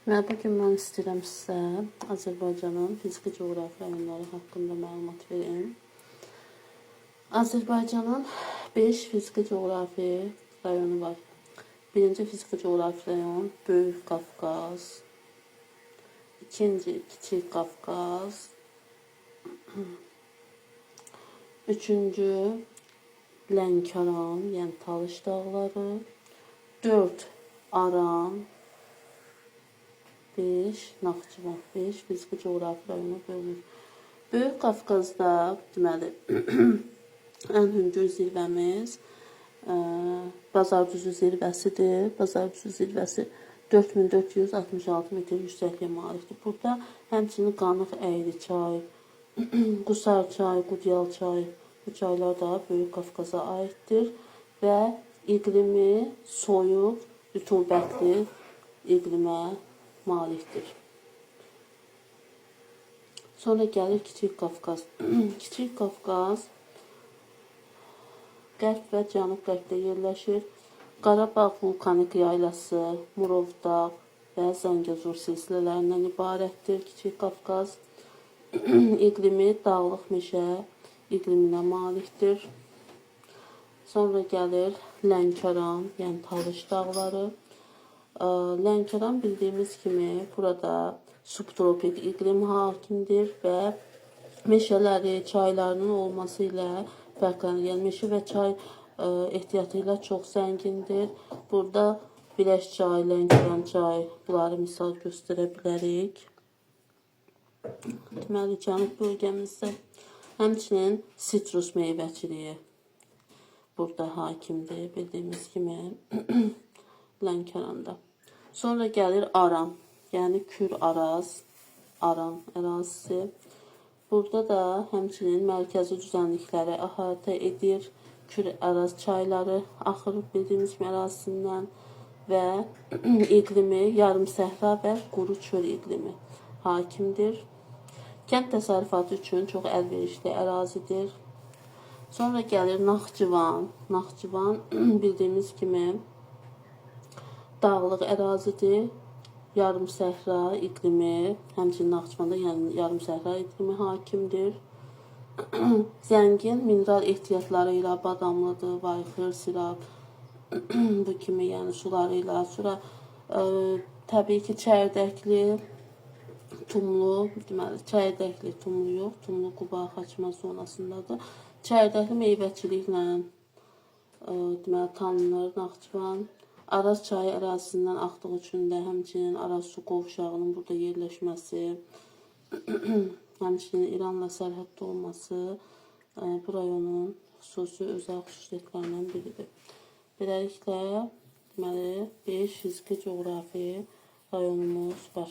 Və bugün mən istəyirəm sizə Azərbaycanın fiziki coğrafi rayonları haqqında məlumat verim. Azərbaycanın 5 fiziki coğrafi rayonu var. Birinci fiziki coğrafi rayon Böyük Qafqaz, ikinci Kiçik Qafqaz, üçüncü Lənkəran, yəni Talış dağları, 4 Aran, 5 Naxçıvan, 5 fiziki coğrafi rayona bölünür. Böyük Qafqazda deməli ən hündür zirvəmiz Bazardüzü zirvəsidir. Bazardüzü zirvəsi 4466 metr yüksəkliyə malikdir. Burada həmçinin Qanıq Əyri çay, Qusar çay, Qudyal çay, bu çaylar da Böyük Qafqaza aiddir və iqlimi soyuq, rütubətli iqlimə malikdir. Sonra gəlir Kiçik Qafqaz. Kiçik Qafqaz qərb və cənub-qərbdə yerləşir. Qarabağ vulkanik yaylası, Murovdağ və Zəngəzur silsilələrindən ibarətdir. Kiçik Qafqaz iqlimi dağlıq meşə iqliminə malikdir. Sonra gəlir Lənkəran, yəni Talış dağları. Lənkəran bildiyimiz kimi burada subtropik iqlim hakimdir və meşələri, çaylarının olması ilə fərqlənir. Yəni meşə və çay ehtiyatı ilə çox zəngindir. Burada Biləş çay, Lənkəran çay, bunları misal göstərə bilərik. Deməli, cənub bölgəmizdə həmçinin sitrus meyvəçiliyi burada hakimdir, bildiyimiz kimi Lənkəranda. Sonra gəlir Aran, yəni Kür-Araz, Aran ərazisi. Burada da həmçinin mərkəzi düzənlikləri əhatə edir. Kür-Araz çayları axır bildiyimiz kimi ərazisindən və iqlimi yarım səhra və quru çöl iqlimi hakimdir. Kənd təsərrüfatı üçün çox əlverişli ərazidir. Sonra gəlir Naxçıvan. Naxçıvan bildiyimiz kimi dağlıq ərazidir. Yarım səhra iqlimi, həmçinin Naxçıvanda yəni yarım səhra iqlimi hakimdir. Zəngin mineral ehtiyatları ilə badamlıdır, Vayxır, Sirab bu kimi yəni suları ilə. Sonra təbii ki çərdəkli, tumlu, deməli çərdəkli, tumlu yox, tumlu Quba Xaçmaz zonasındadır. Çərdəkli meyvəçiliklə deməli tanınır Naxçıvan. Araz çayı ərazisindən axdığı üçün də həmçinin Araz su qovşağının burada yerləşməsi, həmçinin İranla sərhəddə olması bu rayonun xüsusi özəl xüsusiyyətlərindən biridir. Beləliklə, deməli 5 fiziki coğrafi rayonumuz var.